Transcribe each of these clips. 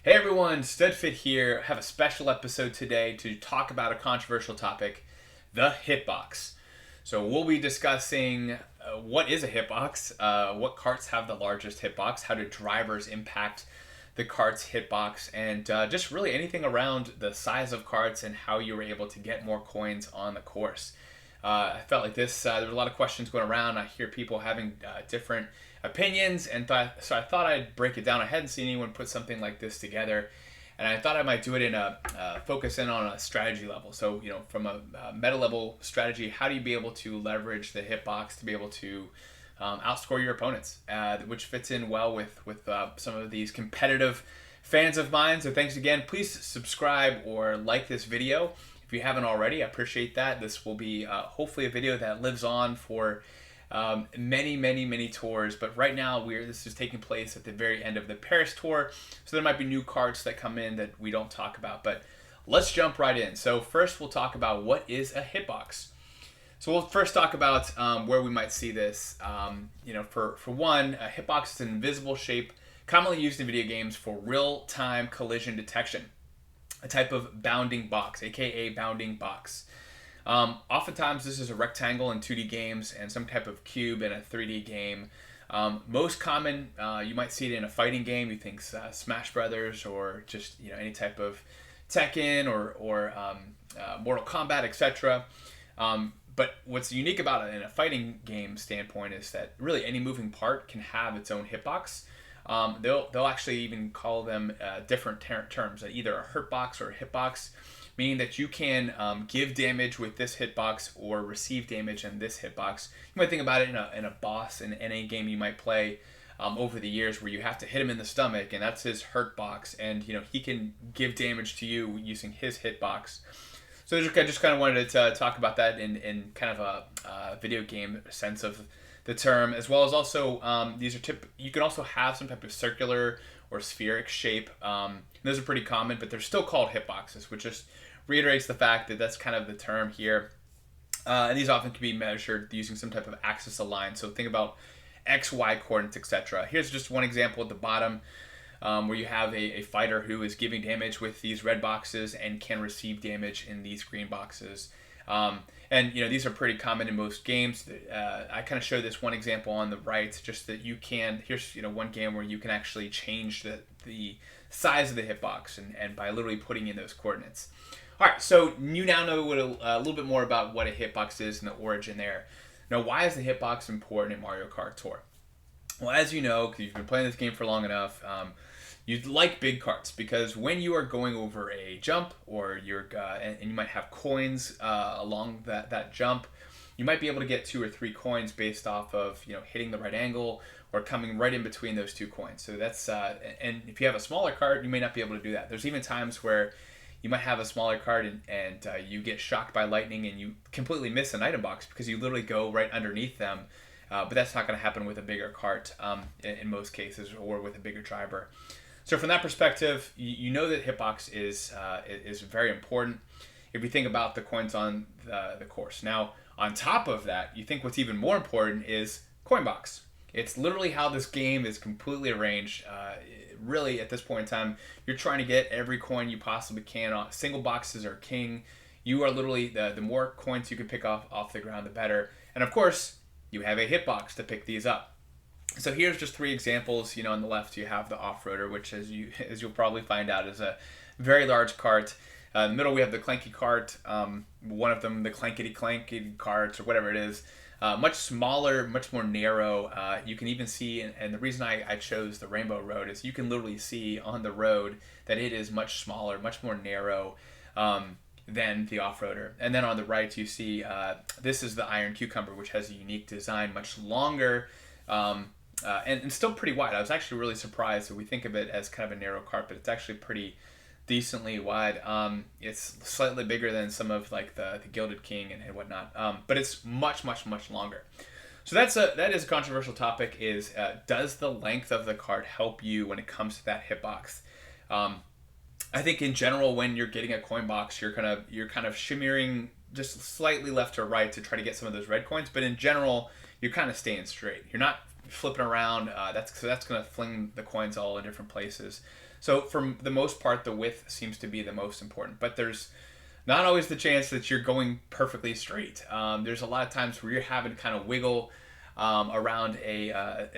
Hey everyone, Studfit here. I have a special episode today to talk about a controversial topic, the hitbox. So we'll be discussing what is a hitbox, what carts have the largest hitbox, how do drivers impact the cart's hitbox, and just really anything around the size of carts and how you were able to get more coins on the course. I felt like there were a lot of questions going around. I hear people having different opinions, and so I thought I'd break it down. I hadn't seen anyone put something like this together, and I thought I might do it in a focus in on a strategy level. So, from a meta level strategy, how do you be able to leverage the hitbox to be able to outscore your opponents, which fits in well with some of these competitive fans of mine. So thanks again. Please subscribe or like this video if you haven't already. I appreciate that. This will be hopefully a video that lives on for many tours, but right now this is taking place at the very end of the Paris tour, so there might be new carts that come in that we don't talk about, but let's jump right in. So first we'll talk about what is a hitbox. So we'll first talk about where we might see this. For one, a hitbox is an invisible shape commonly used in video games for real-time collision detection, a type of bounding box, aka bounding box. Oftentimes this is a rectangle in 2D games and some type of cube in a 3D game. Most common, you might see it in a fighting game. You think Smash Brothers, or just any type of Tekken or Mortal Kombat, etc. But what's unique about it in a fighting game standpoint is that really any moving part can have its own hitbox. They'll actually even call them different terms, either a hurtbox or a hitbox, meaning that you can give damage with this hitbox or receive damage in this hitbox. You might think about it in a boss in any game you might play over the years, where you have to hit him in the stomach, and that's his hurt box, and he can give damage to you using his hitbox. So I just kind of wanted to talk about that in kind of a video game sense of the term, as well as also you can also have some type of circular or spheric shape. Those are pretty common, but they're still called hitboxes, which just reiterates the fact that that's kind of the term here. And these often can be measured using some type of axis aligned. So think about X, Y coordinates, etc. Here's just one example at the bottom, where you have a fighter who is giving damage with these red boxes and can receive damage in these green boxes. And these are pretty common in most games. I kind of show this one example on the right, just that you can. Here's one game where you can actually change the size of the hitbox and by literally putting in those coordinates. All right, so you now know a little bit more about what a hitbox is and the origin there. Now, why is the hitbox important in Mario Kart Tour? Well, as you know, because you've been playing this game for long enough, you like big carts, because when you are going over a jump, or and you might have coins along that jump, you might be able to get 2 or 3 coins based off of hitting the right angle or coming right in between those 2 coins. So that's and if you have a smaller cart, you may not be able to do that. There's even times where you might have a smaller cart and you get shocked by lightning and you completely miss an item box because you literally go right underneath them. But that's not going to happen with a bigger cart in most cases, or with a bigger driver. So from that perspective, you know that hitbox is very important if you think about the coins on the course. Now, on top of that, you think what's even more important is coin box. It's literally how this game is completely arranged. Really, at this point in time, you're trying to get every coin you possibly can. Single boxes are king. You are literally, the more coins you can pick off the ground, the better. And of course, you have a hitbox to pick these up. So here's just 3 examples. On the left you have the off-roader, which as you'll probably find out is a very large cart. In the middle we have the clanky cart. One of them, the clankety carts, or whatever it is. Much smaller, much more narrow. You can even see, and the reason I chose the Rainbow Road is you can literally see on the road that it is much smaller, much more narrow than the off-roader. And then on the right you see this is the Iron Cucumber, which has a unique design, much longer, and still pretty wide. I was actually really surprised that we think of it as kind of a narrow cart, but it's actually pretty decently wide. It's slightly bigger than some of like the Gilded King and whatnot, but it's much longer. So that is a controversial topic. Is does the length of the cart help you when it comes to that hitbox? I think in general, when you're getting a coin box, you're kind of shimmering just slightly left or right to try to get some of those red coins, but in general, you're kind of staying straight. You're not flipping around. That's going to fling the coins all in different places. So for the most part, the width seems to be the most important, but there's not always the chance that you're going perfectly straight. There's a lot of times where you're having to kind of wiggle around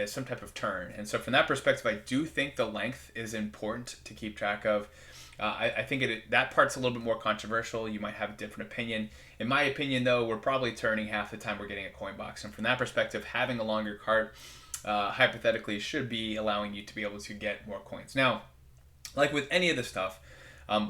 some type of turn. And so from that perspective, I do think the length is important to keep track of. I think that part's a little bit more controversial. You might have a different opinion. In my opinion, though, we're probably turning half the time we're getting a coin box. And from that perspective, having a longer cart hypothetically should be allowing you to be able to get more coins. Now, like with any of this stuff,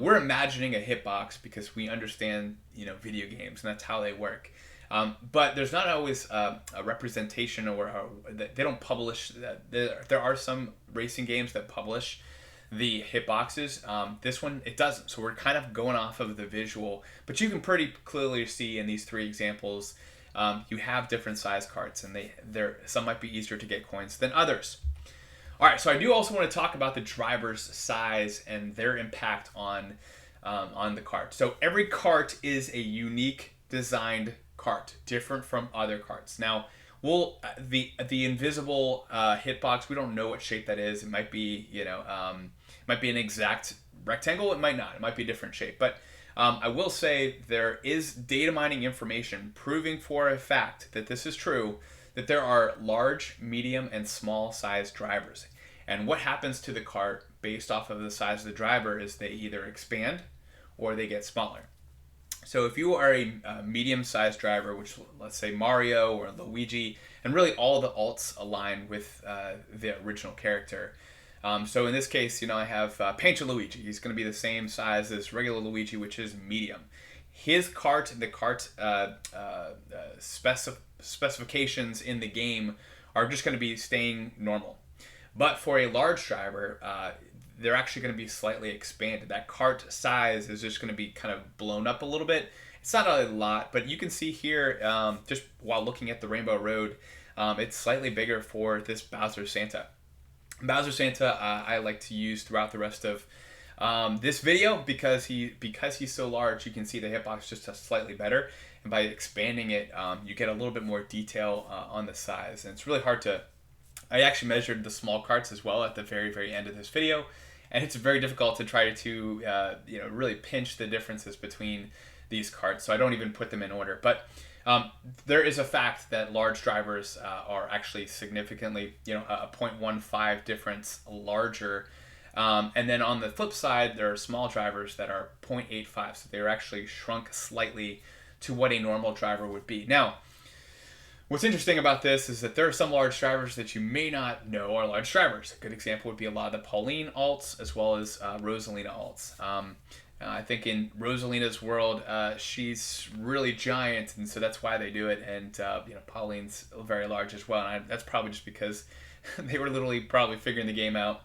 we're imagining a hitbox because we understand, video games, and that's how they work. But there's not always a representation, or they don't publish. There are some racing games that publish the hitboxes. This one, it doesn't. So we're kind of going off of the visual, but you can pretty clearly see in these three examples, you have different size carts, and some might be easier to get coins than others. All right, so I do also want to talk about the driver's size and their impact on the cart. So every cart is a unique designed cart, different from other carts. Now, the invisible hitbox, we don't know what shape that is. It might be might be an exact rectangle. It might not. It might be a different shape. But I will say there is data mining information proving for a fact that this is true, that there are large, medium, and small size drivers. And what happens to the cart based off of the size of the driver is they either expand or they get smaller. So if you are a medium-sized driver, which let's say Mario or Luigi, and really all the alts align with the original character. So in this case, I have Pancho Luigi. He's going to be the same size as regular Luigi, which is medium. His cart, the cart specifications in the game are just going to be staying normal. But for a large driver, they're actually going to be slightly expanded. That cart size is just going to be kind of blown up a little bit. It's not a lot, but you can see here, just while looking at the Rainbow Road, it's slightly bigger for this Bowser Santa. Bowser Santa, I like to use throughout the rest of this video because he's so large. You can see the hitbox just slightly better, and by expanding it, you get a little bit more detail on the size. And it's really hard to. I actually measured the small carts as well at the very, very end of this video, and it's very difficult to try to really pinch the differences between these carts. So I don't even put them in order. But there is a fact that large drivers are actually significantly, a 0.15 difference larger. And then on the flip side, there are small drivers that are 0.85, so they're actually shrunk slightly to what a normal driver would be. Now, what's interesting about this is that there are some large drivers that you may not know are large drivers. A good example would be a lot of the Pauline alts as well as Rosalina alts. I think in Rosalina's world, she's really giant, and so that's why they do it. And Pauline's very large as well, and that's probably just because they were literally probably figuring the game out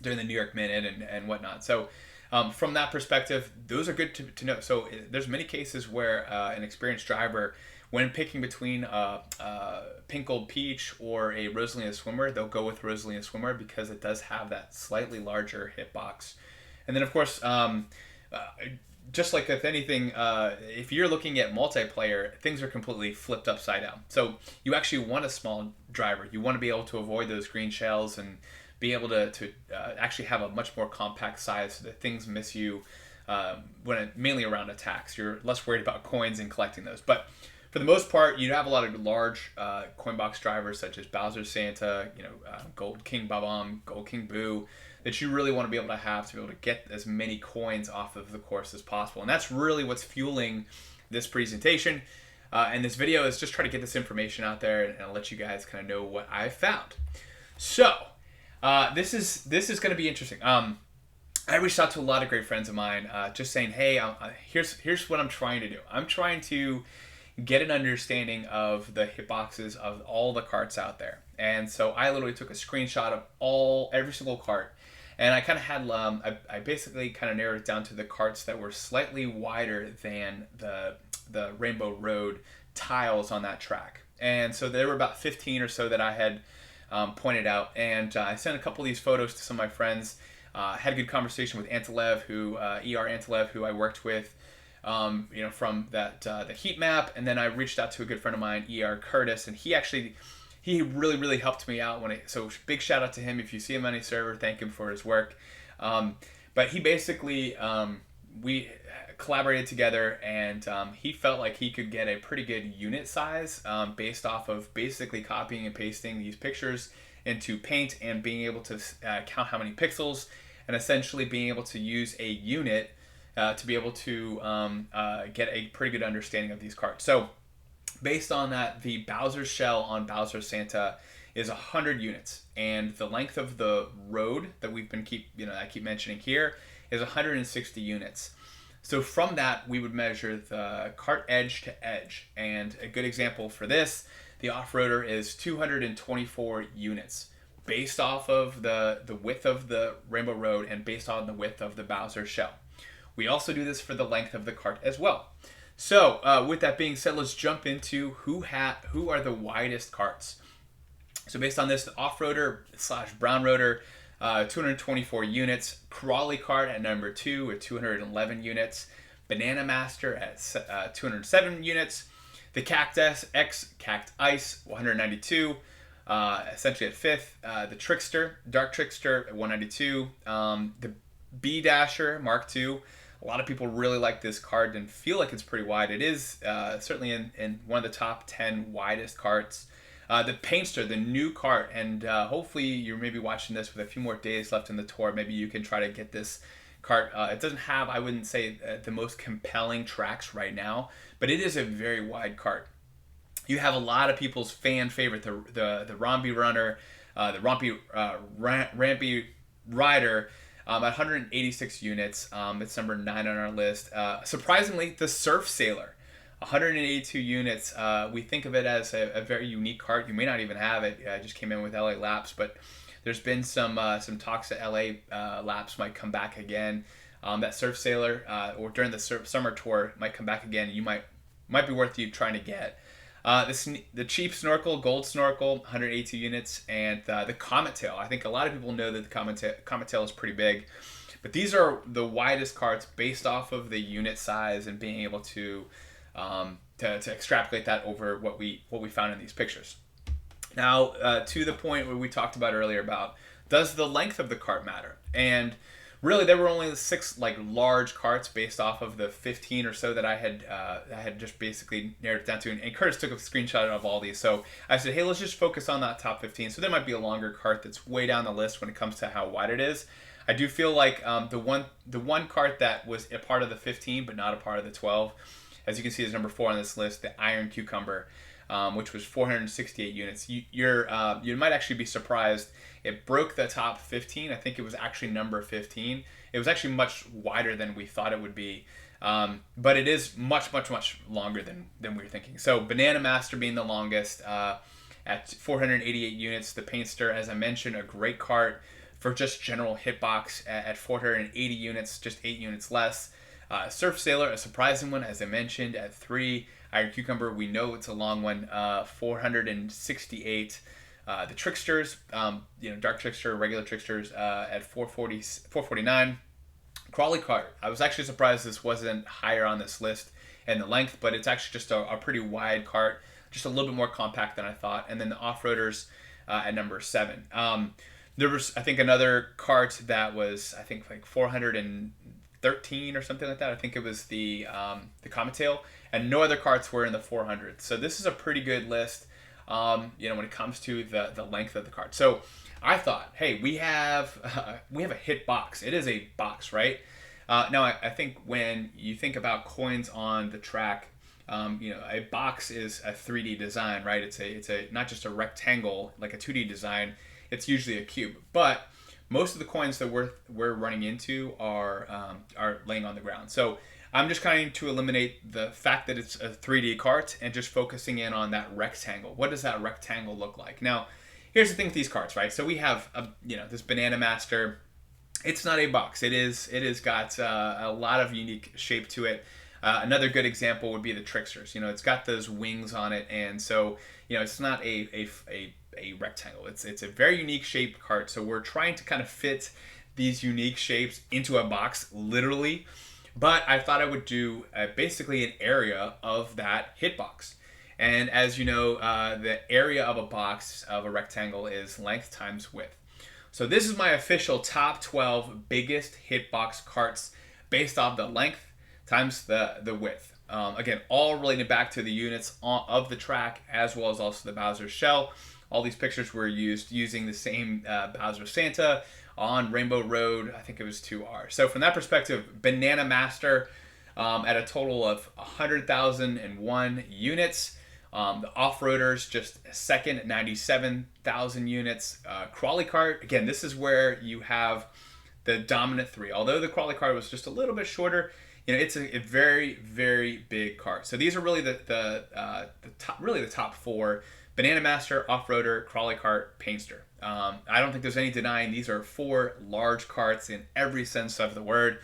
during the New York Minute and whatnot. So from that perspective, those are good to know. So there's many cases where an experienced driver, when picking between Pink Gold Peach or a Rosalina Swimmer, they'll go with Rosalina Swimmer because it does have that slightly larger hitbox. And then, of course, just like with anything, if you're looking at multiplayer, things are completely flipped upside down. So you actually want a small driver. You want to be able to avoid those green shells and be able to actually have a much more compact size so that things miss you mainly around attacks. You're less worried about coins and collecting those. But for the most part, you have a lot of large coin box drivers such as Bowser Santa, Gold King Bob-omb, Gold King Boo, that you really want to be able to get as many coins off of the course as possible. And that's really what's fueling this presentation. And this video is just trying to get this information out there and I'll let you guys kind of know what I've found. So this is going to be interesting. I reached out to a lot of great friends of mine, just saying, hey, here's what I'm trying to do. I'm trying to get an understanding of the hitboxes of all the carts out there. And so I literally took a screenshot of every single cart, and I kind of had I basically kind of narrowed it down to the carts that were slightly wider than the Rainbow Road tiles on that track. And so there were about 15 or so that I had pointed out, and I sent a couple of these photos to some of my friends. Had a good conversation with Antilev, ER Antilev, who I worked with, from that the heat map, and then I reached out to a good friend of mine, ER Curtis, and he really helped me out so big shout out to him. If you see him on any server, thank him for his work. But he basically, we collaborated together, and he felt like he could get a pretty good unit size based off of basically copying and pasting these pictures into Paint and being able to count how many pixels, and essentially being able to use a unit to be able to get a pretty good understanding of these cards. So based on that, the Bowser shell on Bowser Santa is 100 units, and the length of the road that I keep mentioning here is 160 units. So from that, we would measure the cart edge to edge, and a good example for this, the off-roader is 224 units, based off of the width of the Rainbow Road and based on the width of the Bowser shell. We also do this for the length of the cart as well. So with that being said, let's jump into who are the widest carts. So based on this, the off-roader / brown roader, 224 units. Crawley Kart at number 2 with 211 units. Banana Master at 207 units. The Cactus X Cact Ice, 192. Essentially at 5th. The Trickster, Dark Trickster at 192. The B Dasher Mark II. A lot of people really like this card and feel like it's pretty wide. It is certainly in one of the top 10 widest carts. The Paintster, the new cart, and hopefully you're maybe watching this with a few more days left in the tour. Maybe you can try to get this cart. It doesn't have, I wouldn't say, the most compelling tracks right now, but it is a very wide cart. You have a lot of people's fan favorite, the Rompy Runner, the Rampy Rider, at 186 units. It's number 9 on our list. Surprisingly, the Surf Sailor, 182 units. We think of it as a very unique cart. You may not even have it. It just came in with LA Laps, but there's been some talks that LA Laps might come back again. That Surf Sailor, or during the summer tour, might come back again. You might be worth you trying to get. The Cheap Snorkel, Gold Snorkel, 182 units, and the Comet Tail. I think a lot of people know that the Comet Tail is pretty big, but these are the widest carts based off of the unit size and being able to extrapolate that over what we found in these pictures. Now, to the point where we talked about earlier about, does the length of the cart matter? And really, there were only 6 large carts based off of the 15 or so that I had just basically narrowed it down to. And Curtis took a screenshot of all these. So I said, hey, let's just focus on that top 15. So there might be a longer cart that's way down the list when it comes to how wide it is. I do feel like the one cart that was a part of the 15 but not a part of the 12, as you can see, is number 4 on this list, the Iron Cucumber, which was 468 units. You might actually be surprised. It broke the top 15. I think it was actually number 15. It was actually much wider than we thought it would be. But it is much, much, much longer than we were thinking. So Banana Master being the longest at 488 units. The Paintster, as I mentioned, a great cart for just general hitbox at 480 units, just 8 units less. Surf Sailor, a surprising one, as I mentioned, at 3. Iron Cucumber, we know it's a long one, 468. The Tricksters, Dark Trickster, regular Tricksters at 449. Crawley Kart, I was actually surprised this wasn't higher on this list in the length, but it's actually just a pretty wide cart, just a little bit more compact than I thought. And then the Off-Roaders at number 7. There was, I think, another cart that was, I think, 413 or something like that. I think it was the Comet Tail, and no other carts were in the 400s. So this is a pretty good list, when it comes to the length of the cart. So I thought, hey, we have a hit box. It is a box, right? Now I think when you think about coins on the track, a box is a 3D design, right? It's a not just a rectangle like a 2D design. It's usually a cube, but most of the coins that we're running into are laying on the ground. So I'm just trying to eliminate the fact that it's a 3D cart and just focusing in on that rectangle. What does that rectangle look like? Now, here's the thing with these carts, right? So we have this Banana Master. It's not a box. It is got a lot of unique shape to it. Another good example would be the Tricksters. It's got those wings on it, and so it's not a rectangle. It's a very unique shaped cart. So we're trying to kind of fit these unique shapes into a box, literally. But I thought I would do basically an area of that hitbox. And as you know, the area of a box, of a rectangle, is length times width. So this is my official top 12 biggest hitbox carts based off the length times the width. Again, all related back to the units of the track as well as also the Bowser shell. All these pictures were used using the same Bowser Santa on Rainbow Road. I think it was 2R. So from that perspective, Banana Master at a total of 100,001 units. The off-roaders just second at 97,000 units. Crawly Kart, again, this is where you have the dominant three. Although the Crawly Kart was just a little bit shorter, it's a very, very big kart. So these are really the top four: Banana Master, Off-Roader, Crawly Kart, Painter. I don't think there's any denying these are four large karts in every sense of the word.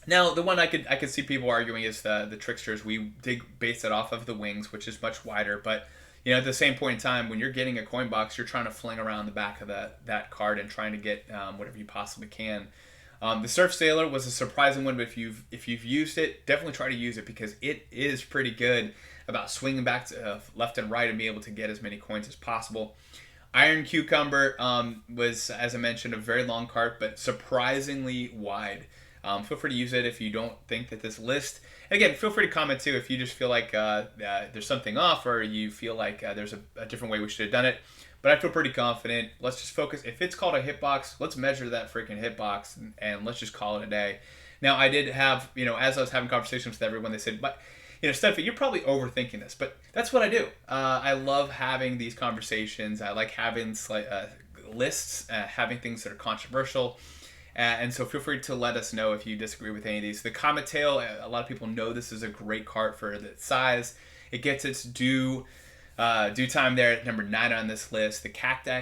Now, the one I could see people arguing is the Tricksters. We did base it off of the wings, which is much wider. But at the same point in time, when you're getting a coin box, you're trying to fling around the back of that cart and trying to get whatever you possibly can. The Surf Sailor was a surprising one, but if you've used it, definitely try to use it because it is pretty good about swinging back to left and right and being able to get as many coins as possible. Iron Cucumber was, as I mentioned, a very long cart, but surprisingly wide. Feel free to use it if you don't think that this list... And again, feel free to comment too if you just feel like there's something off or you feel like there's a different way we should have done it. But I feel pretty confident. Let's just focus. If it's called a hitbox, let's measure that freaking hitbox and let's just call it a day. Now, I did have, as I was having conversations with everyone, they said, but, Studfit, you're probably overthinking this. But that's what I do. I love having these conversations. I like having lists, having things that are controversial. And so feel free to let us know if you disagree with any of these. The Comet Tail, a lot of people know this is a great cart for the size. It gets its due time there at number 9 on this list. The Cacti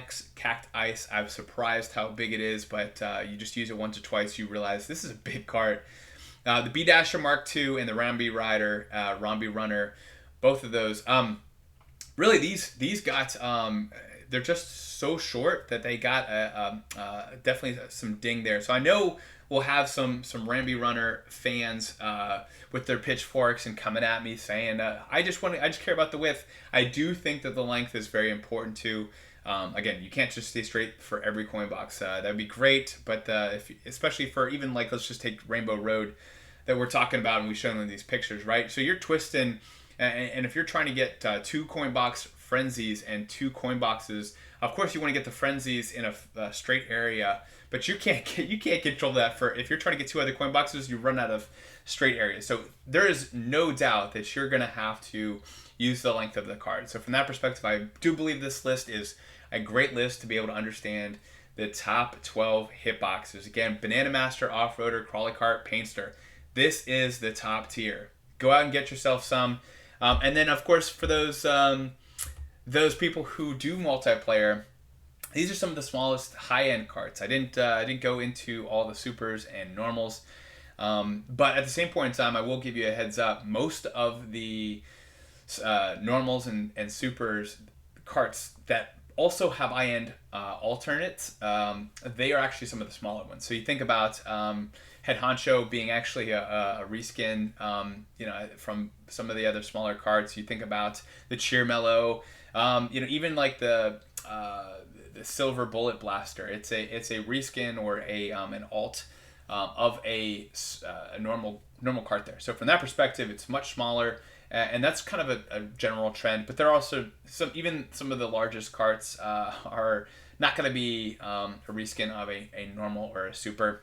Ice, I'm surprised how big it is, but you just use it once or twice, you realize this is a big cart. The B-Dasher Mark II and the Rambi Rider, Rambi Runner, both of those. Really, these got... they're just so short that they got definitely some ding there. So I know we'll have some Rambi Runner fans with their pitchforks and coming at me saying, I just care about the width. I do think that the length is very important too. Again, you can't just stay straight for every coin box. That'd be great, but especially for even let's just take Rainbow Road that we're talking about and we show them these pictures, right? So you're twisting, and if you're trying to get 2 coin box frenzies and 2 coin boxes, of course you want to get the frenzies in a straight area, but you can't control that. For if you're trying to get 2 other coin boxes, you run out of straight areas. So there is no doubt that you're going to have to use the length of the card. So from that perspective, I do believe this list is a great list to be able to understand the top 12 hitboxes. Again, Banana Master, Off-Roader, Crawly Kart, Painter. This is the top tier. Go out and get yourself some. And then, of course, for those people who do multiplayer, these are some of the smallest high-end carts. I didn't go into all the supers and normals, but at the same point in time, I will give you a heads up. Most of the normals and supers carts that also have high-end alternates, they are actually some of the smaller ones. So you think about Head Honcho being actually a reskin, from some of the other smaller carts. You think about the Cheer Mellow, even like the Silver Bullet Blaster. It's a reskin or an alt of a normal cart there. So from that perspective, it's much smaller. And that's kind of a general trend, but there are also some of the largest carts are not going to be a reskin of a normal or a super.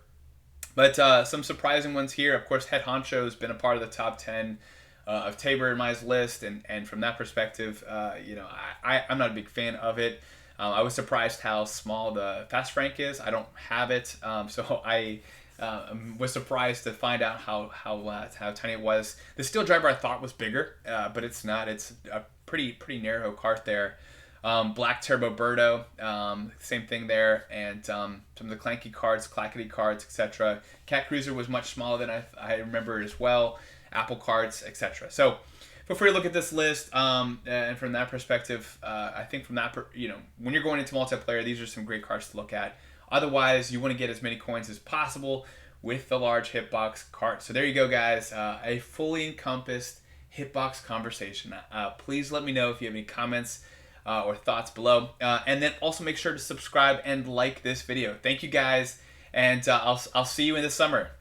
But some surprising ones here. Of course, Head Honcho has been a part of the top 10 of Tabor in my list, and from that perspective, I'm not a big fan of it. I was surprised how small the Fast Frank is. I don't have it, so I was surprised to find out how tiny it was. The Steel Driver I thought was bigger, but it's not. It's a pretty narrow cart there. Black Turbo Birdo, same thing there, and some of the Clanky carts, Clackety carts, etc. Cat Cruiser was much smaller than I remember as well. Apple carts, etc. So feel free to look at this list, and from that perspective, I think from that, when you're going into multiplayer, these are some great carts to look at. Otherwise, you want to get as many coins as possible with the large hitbox cart. So there you go, guys. A fully encompassed hitbox conversation. Please let me know if you have any comments or thoughts below. And then also make sure to subscribe and like this video. Thank you guys, and I'll see you in the summer.